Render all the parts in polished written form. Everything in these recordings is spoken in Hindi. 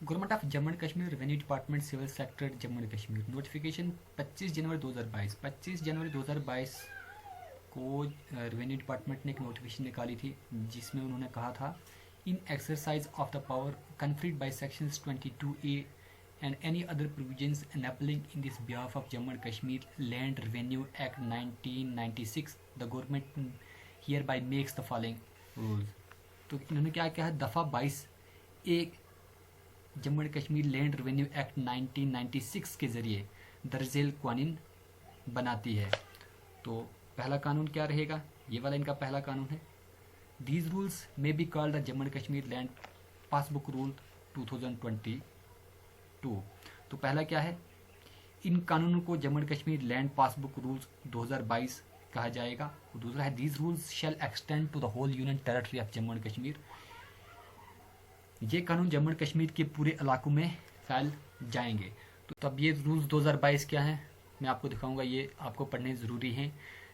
Government of Jammu and Kashmir revenue department civil sector Jammu and Kashmir notification 25 January 2022 25 January 2022 को रेवेन्यू डिपार्टमेंट ने एक नोटिफिकेशन निकाली थी जिसमें उन्होंने कहा था in exercise of the power conferred by sections 22A and any other provisions enabling in this behalf of Jammu and Kashmir Land Revenue Act 1996 the government hereby makes the following rules। तो इन्होंने क्या किया है, दफ़ा 22 एक Jammu and Kashmir land revenue act 1996 के ज़रिए दर्जेल कानून बनाती है। तो पहला कानून क्या रहेगा, ये वाला इनका पहला कानून है। These rules may be called the Jammu and Kashmir land passbook rule 2022। तो पहला क्या है, इन कानूनों को Jammu and Kashmir land passbook rules 2022 कहा जाएगा। और दूसरा है these rules shall extend to the whole union territory of Jammu and Kashmir. ये कानून जम्मू एंड कश्मीर के पूरे इलाकों में फैल जाएंगे। तो तब ये रूल्स 2022 क्या हैं मैं आपको दिखाऊंगा, ये आपको पढ़ने ज़रूरी हैं।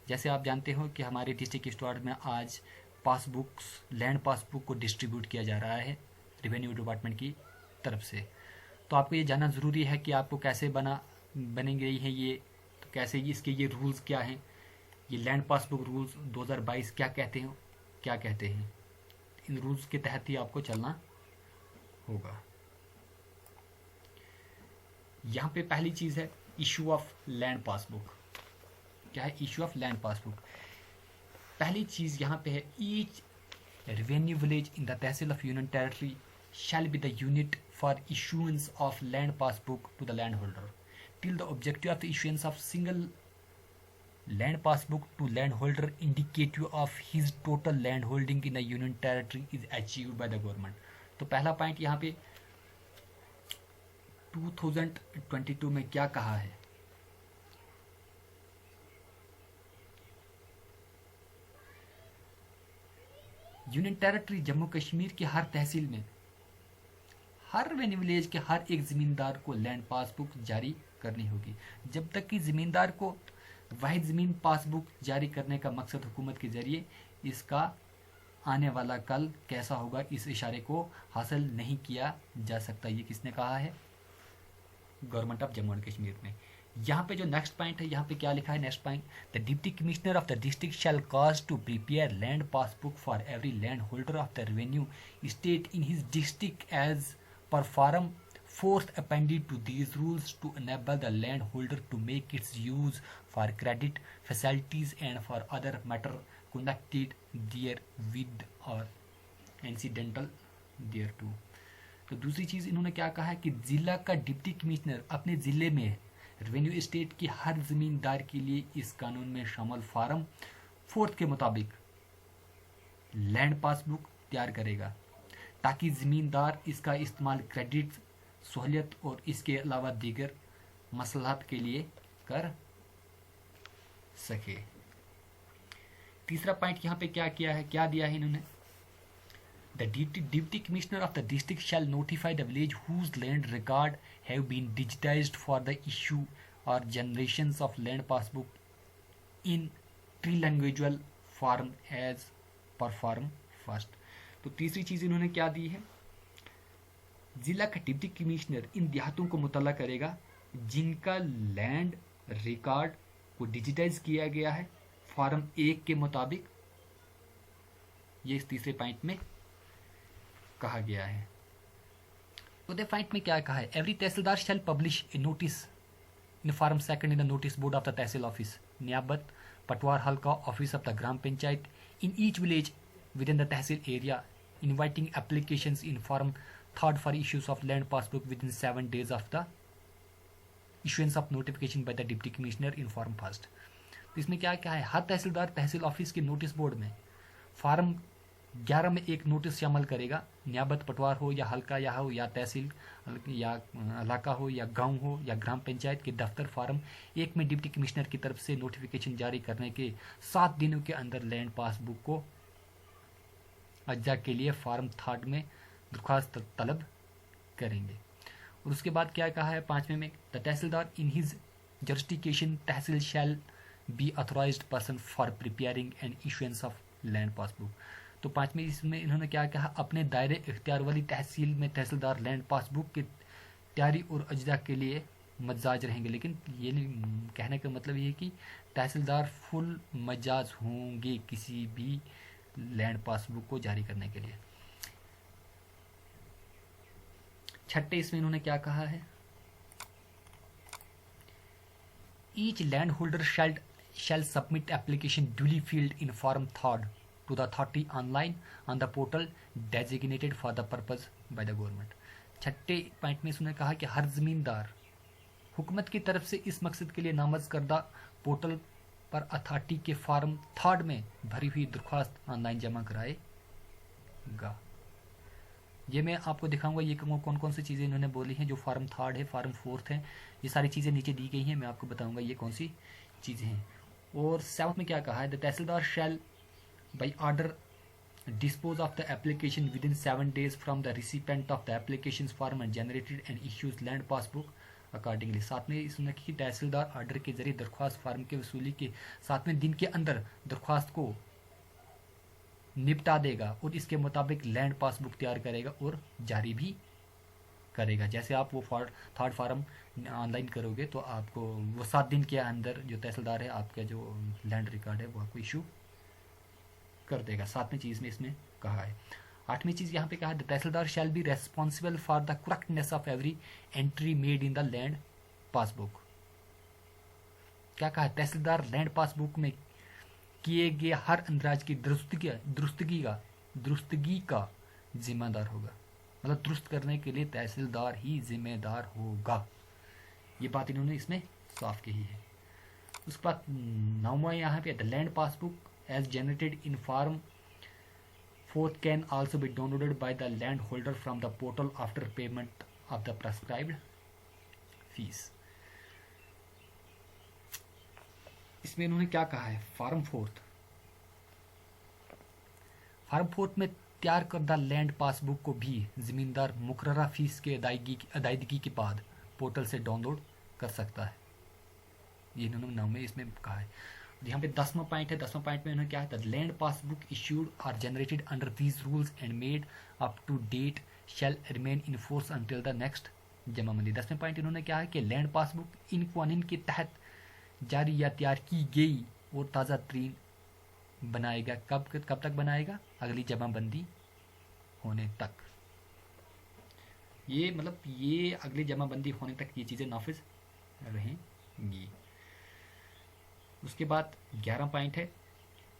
जैसे आप जानते हो कि हमारे डिस्ट्रिक्ट स्टोर में आज पासबुक्स लैंड पासबुक को डिस्ट्रीब्यूट किया जा रहा है रेवेन्यू डिपार्टमेंट की तरफ से। तो आपको ये जानना ज़रूरी है कि आपको कैसे बनी गई है ये, तो कैसे इसके ये रूल्स क्या हैं, ये लैंड पासबुक रूल्स 2022 क्या कहते हैं। इन रूल्स के तहत ही आपको चलना होगा। यहाँ पे पहली चीज़ है इशू ऑफ लैंड पासबुक। क्या है इशू ऑफ लैंड पासबुक? पहली चीज़ यहाँ पे है each revenue village in the tehsil of union territory shall be the unit for issuance of land passbook to the landholder till the objective of the issuance of single land passbook to landholder indicative of his total land holding in the union territory is achieved by the government। तो पहला पॉइंट यहाँ पे 2022 में क्या कहा है, यूनियन टेरिटरी जम्मू कश्मीर की हर तहसील में हर रेवेन्यू विलेज के हर एक ज़मींदार को लैंड पासबुक जारी करनी होगी। जब तक कि ज़मींदार को वाहिद ज़मीन पासबुक जारी करने का मकसद हुकूमत के ज़रिए इसका आने वाला कल कैसा होगा इस इशारे को हासिल नहीं किया जा सकता। ये किसने कहा है, government of Jammu and Kashmir ने। यहाँ पे जो नेक्स्ट पॉइंट है, यहाँ पे क्या लिखा है next point, the deputy commissioner of the district shall cause to prepare land passbook for every land holder of the revenue state in his district as per form fourth appended to these rules to enable the landholder to make its use for credit facilities and for other matter connected therewith or incidental thereto। तो दूसरी चीज़ इन्होंने क्या कहा है कि जिला का डिप्टी कमिश्नर अपने ज़िले में रेवेन्यू स्टेट की हर ज़मींदार के लिए इस कानून में शामिल फार्म 4 के मुताबिक लैंड पासबुक तैयार करेगा ताकि ज़मींदार इसका इस्तेमाल क्रेडिट सहूलियत और इसके अलावा दीगर मसलाहत के लिए कर सके। तीसरा पॉइंट यहाँ पे क्या किया है, क्या दिया है इन्होंने, the deputy commissioner of the district shall notify the village whose land record have been digitised for the issue और generations of land passbook in trilingual form as per form first. तो तीसरी चीज़ इन्होंने क्या दी है, जिला का डिप्टी कमिश्नर इन देहातों को मुतल्ला करेगा जिनका लैंड रिकॉर्ड को डिजिटाइज किया गया है फॉर्म 1 के मुताबिक। ये इस तीसरे पॉइंट में कहा गया है। चौथे पॉइंट में क्या कहा है, every tehsildar shall publish a notice in form 2 in the notice board of the tehsil office niabat patwar halqa office of the gram panchayat in each village within the tehsil area inviting applications in form 3rd for issues of land passbook within 7 days of the issuance of notification by the deputy commissioner in form 1st। तो इसमें क्या क्या है, हर तहसीलदार तहसील ऑफिस के नोटिस बोर्ड में फॉर्म 11 में एक नोटिस शामिल करेगा, नियाबत पटवार हो या हल्का या तहसील या इलाका हो या गांव हो या ग्राम पंचायत के दफ्तर फॉर्म 1 में डिप्टी कमिश्नर की तरफ से नोटिफिकेशन जारी करने के 7 दिनों के अंदर लैंड पासबुक को अज्जा के लिए फॉर्म 3rd में दरख्वास्त तलब करेंगे। और उसके बाद क्या कहा है 5वें में, the tehsildar in his justification tehsil shall be authorised person for preparing and issuance of land passbook. तो पाँचवीं इसमें इन्होंने क्या कहा, अपने दायरे इख्तियार वाली तहसील में तहसीलदार लैंड पासबुक की तैयारी और अजदा के लिए मजाज रहेंगे। लेकिन ये नहीं कहने का मतलब ये है कि तहसीलदार फुल मजाज होंगे किसी भी लैंड पासबुक को जारी करने के लिए। छठे इसमें इन्होंने क्या कहा है, each land holder shall submit application duly filled in form 3rd to the authority online on the portal designated for the purpose by the government। छठे पॉइंट में इसने कहा कि हर जमींदार हुकूमत की तरफ से इस मकसद के लिए नामज़द करदा पोर्टल पर अथॉरिटी के फॉर्म 3rd में भरी हुई दरख्वास्त ऑनलाइन जमा कराएगा। ये मैं आपको दिखाऊंगा ये कौन कौन सी चीज़ें इन्होंने बोली हैं। जो फॉर्म 3rd है, फॉर्म 4th है, ये सारी चीज़ें नीचे दी गई हैं, मैं आपको बताऊंगा ये कौन सी चीज़ें हैं। और 7th में क्या कहा है, the tehsildar shall by order dispose of the application within 7 days from the recipient of the applications form and generated and issues land passbook accordingly। 7 में इसने कि तहसीलदार ऑर्डर के जरिए दरख्वास्त फार्म के वसूली के 7वें दिन के अंदर दरख्वास्त को निपटा देगा और इसके मुताबिक लैंड पासबुक तैयार करेगा और जारी भी करेगा। जैसे आप वो 3rd फार्म ऑनलाइन करोगे तो आपको वो 7 दिन के अंदर जो तहसीलदार है आपका जो लैंड रिकॉर्ड है वो आपको इशू कर देगा। 7वीं चीज़ में इसमें कहा है। 8वीं चीज़ यहाँ पे कहा है, the tehsildar shall be responsible for the correctness of every entry made in the land passbook. क्या कहा है, तहसीलदार लैंड पासबुक में किए गए हर अंदराज की दुरुस्तगी का जिम्मेदार होगा। मतलब दुरुस्त करने के लिए तहसीलदार ही जिम्मेदार होगा। ये बात इन्होंने इसमें साफ कही है। उसके बाद 9वां यहाँ पे, the land passbook as generated in form 4th can also be downloaded by the landholder from the portal after payment of the prescribed fees। इसमें इन्होंने क्या कहा है, फॉर्म 4th में तैयार करदा लैंड पासबुक को भी जमींदार मुकर्ररा फीस के अदायगी के बाद पोर्टल से डाउनलोड कर सकता है। ये इन्होंने 9 में इसमें कहा है। यहाँ पे 10वां पॉइंट है। 10वां पॉइंट में उन्होंने क्या है, land passbook issued or generated under these rules and made up to date shall remain in force until the next jamabandi. 10वें पॉइंट इन्होंने क्या है कि लैंड पासबुक इन कानून के तहत जारी या तैयार की गई और ताज़ा तरीन बनाएगा। कब तक बनाएगा, अगली जमाबंदी होने तक। ये मतलब ये अगली जमाबंदी होने तक ये चीज़ें नाफिज रहेंगी। उसके बाद 11 पॉइंट है,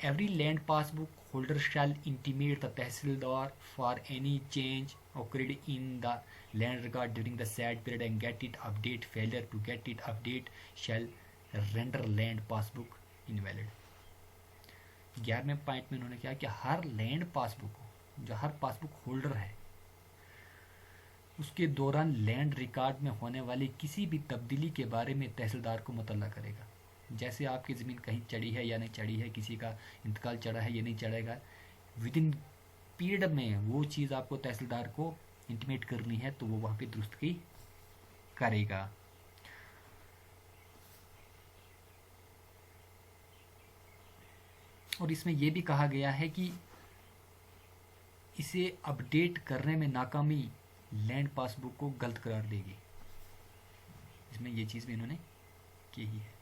every land passbook holder shall intimate the tehsildar for any change occurred in the land record during the said period and get it update। failure to get it update shall render land passbook invalid। 11वें पॉइंट में उन्होंने क्या कि हर लैंड पासबुक जो हर पासबुक होल्डर है उसके दौरान लैंड रिकॉर्ड में होने वाली किसी भी तब्दीली के बारे में तहसीलदार को मुतल्ला करेगा। जैसे आपकी ज़मीन कहीं चढ़ी है या नहीं चढ़ी है, किसी का इंतकाल चढ़ा है या नहीं चढ़ेगा, विद इन पीरियड में वो चीज़ आपको तहसीलदार को इंटीमेट करनी है तो वो वहाँ पे दुरुस्तगी करेगा। और इसमें यह भी कहा गया है कि इसे अपडेट करने में नाकामी लैंड पासबुक को गलत करार देगी। इसमें ये चीज़ भी इन्होंने की है।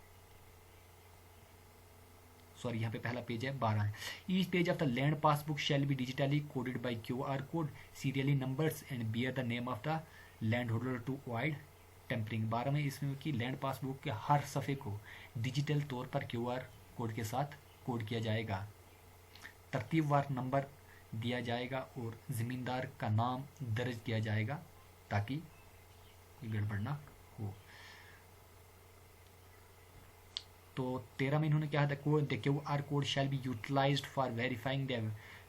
सॉरी, यहाँ पे पहला पेज है 12 है। Each page of the land passbook shall be digitally coded by QR code serially numbers and bear the name of the land holder to avoid tampering. 12 में इसमें कि लैंड पासबुक के हर सफ़े को डिजिटल तौर पर QR कोड के साथ कोड किया जाएगा, तरतीबवार नंबर दिया जाएगा और ज़मींदार का नाम दर्ज किया जाएगा ताकि गड़बड़ ना हो। तो 13 में इन्होंने क्या है, the QR code shall be utilised for verifying the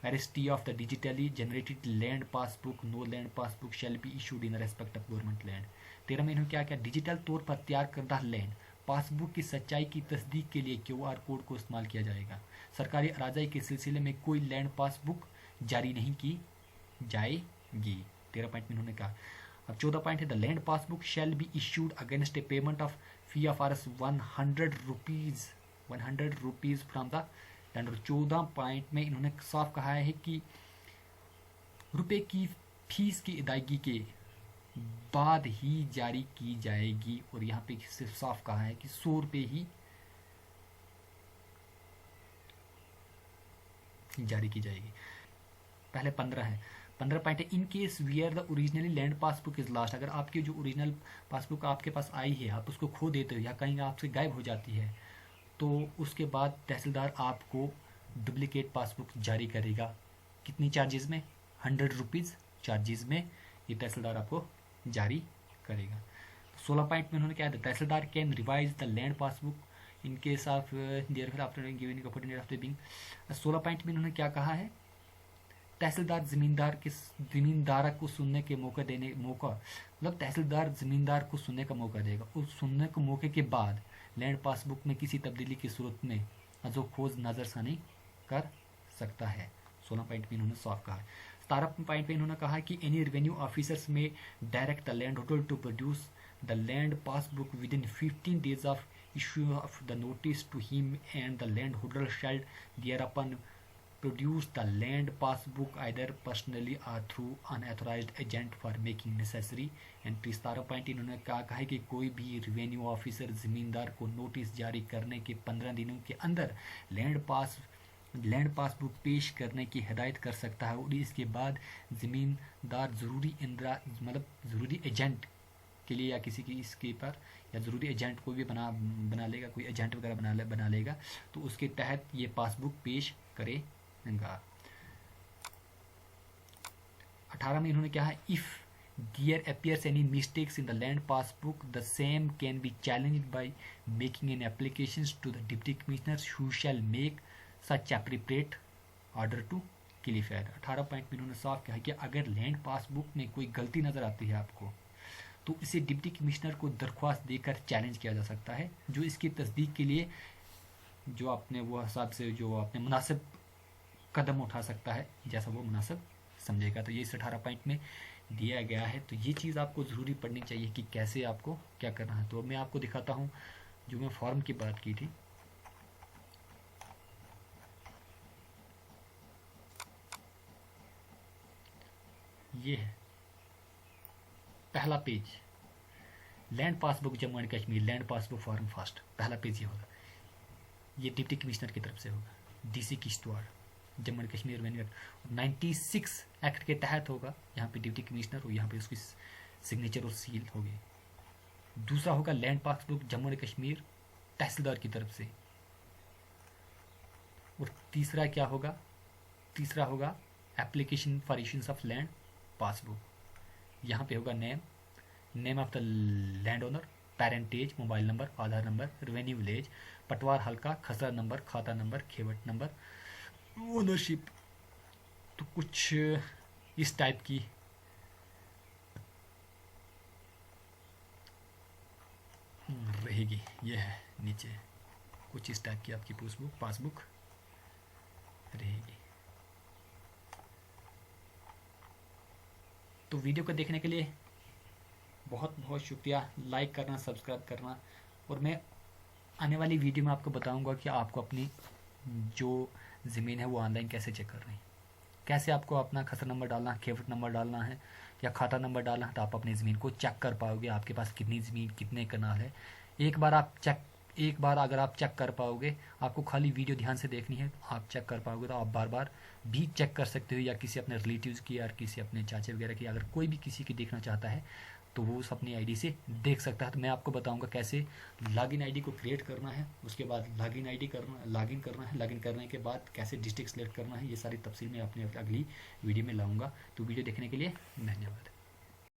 veracity of the digitally generated land passbook. No land passbook shall be issued in respect of government land. 13 में इन्होंने क्या किया, डिजिटल तौर पर तैयार करदा लैंड पासबुक की सच्चाई की तस्दीक के लिए QR कोड को इस्तेमाल किया जाएगा। सरकारी अराज़ी के सिलसिले में कोई लैंड पासबुक जारी नहीं की जाएगी। 13 पॉइंट में इन्होंने कहा। अब 14 पॉइंट है, the land passbook shall be issued against A payment of fee of Rs 100 rupees from the land. और 14 पॉइंट में इन्होंने साफ कहा है कि रुपए की फीस की अदायगी के बाद ही जारी की जाएगी। और यहाँ पे सिर्फ साफ कहा है कि 100 रुपये ही जारी की जाएगी। पहले 15 है। 15 पॉइंट है, in case wear the originally land passbook is last. अगर आपकी जो ओरिजिनल पासबुक आपके पास आई है, आप उसको खो देते हो या कहीं आपसे गायब हो जाती है, तो उसके बाद तहसीलदार आपको डुप्लीकेट पासबुक जारी करेगा। कितनी चार्जेस में? 100 रुपीज़ चार्जेस में ये तहसीलदार आपको जारी करेगा। 16 पॉइंट में उन्होंने क्या दिया? Tehsildar can revise the land passbook in case of their after giving opportunity of the being. 16 point में उन्होंने क्या कहा है? तहसीलदार जमींदार को सुनने के मौका मतलब तहसीलदार जमींदार को सुनने का मौका देगा। उस सुनने के मौके के बाद लैंड पासबुक में किसी तब्दीली की सूरत में अजो खोज नजरसानी कर सकता है। 16 पॉइंट में इन्होंने साफ कहा है। 17 पॉइंट में इन्होंने कहा कि any revenue officers may direct the land holder to produce the land passbook within 15 days of issue of the notice to him and the land holder shall thereupon produce the land passbook either personally or through unauthorized agent for making necessary entries। 17 point इन्होंने कहा है कि कोई भी रेवेन्यू ऑफिसर जमींदार को नोटिस जारी करने के 15 दिनों के अंदर लैंड पासबुक पेश करने की हिदायत कर सकता है। और इसके बाद जमींदार ज़रूरी एजेंट के लिए या किसी की इसके पर या ज़रूरी एजेंट कोई भी बना लेगा, कोई एजेंट वगैरह बना लेगा, तो उसके तहत ये पासबुक पेश करे। 18 में इन्होंने क्या है? If there appears any mistakes in the land passbook the same can be challenged by making an application to the deputy commissioner who shall make such appropriate order to clear. 18 point में इन्होंने साफ कहा कि अगर लैंड पासबुक में कोई गलती नजर आती है आपको, तो इसे डिप्टी कमिश्नर को दरख्वास्त देकर चैलेंज किया जा सकता है, जो इसकी तस्दीक के लिए जो आपने वो हिसाब से जो आपने मुनासिब कदम उठा सकता है, जैसा वो मुनासिब समझेगा। तो ये इस 18 पॉइंट में दिया गया है। तो ये चीज़ आपको ज़रूरी पढ़नी चाहिए कि कैसे आपको क्या करना है। तो मैं आपको दिखाता हूँ जो मैं फॉर्म की बात की थी। ये है पहला page, land passbook Jammu and Kashmir land passbook form first. पहला पेज ये होगा, ये डिप्टी कमिश्नर की तरफ से होगा, DC Kishtwar Jammu and Kashmir revenue act 96 act के तहत होगा। यहाँ पे डिप्टी कमिश्नर और यहाँ पे उसकी सिग्नेचर और सील होगी। दूसरा होगा land passbook Jammu and Kashmir tehsildar की तरफ से। और तीसरा क्या होगा? तीसरा होगा एप्लीकेशन फॉर इशूंस ऑफ लैंड पासबुक। यहाँ पे होगा name of the land owner, parentage, mobile number, Aadhaar number, revenue village, patwar halqa, खसरा नंबर, खाता नंबर, खेवट नंबर, ओनरशिप। तो कुछ इस टाइप की रहेगी। ये है नीचे कुछ इस टाइप की आपकी पासबुक रहेगी। तो वीडियो को देखने के लिए बहुत बहुत शुक्रिया। लाइक करना, सब्सक्राइब करना। और मैं आने वाली वीडियो में आपको बताऊंगा कि आपको अपनी जो ज़मीन है वो ऑनलाइन कैसे चेक करनी है, कैसे आपको अपना खसरा नंबर डालना है, खेवट नंबर डालना है या खाता नंबर डालना है, तो आप अपनी ज़मीन को चेक कर पाओगे आपके पास कितनी ज़मीन, कितने कनाल है। एक बार अगर आप चेक कर पाओगे, आपको खाली वीडियो ध्यान से देखनी है, आप चेक कर पाओगे, तो आप बार बार भी चेक कर सकते हो, या किसी अपने रिलेटिव्स की या किसी अपने चाचे वगैरह की, अगर कोई भी किसी की देखना चाहता है तो वो उस अपनी आईडी से देख सकता है। तो मैं आपको बताऊंगा कैसे लॉगिन आईडी को क्रिएट करना है, उसके बाद लॉगिन करना है, लॉगिन करने के बाद कैसे डिस्ट्रिक्ट सेलेक्ट करना है, ये सारी तफसील मैं अपने अगली वीडियो में लाऊंगा। तो वीडियो देखने के लिए धन्यवाद।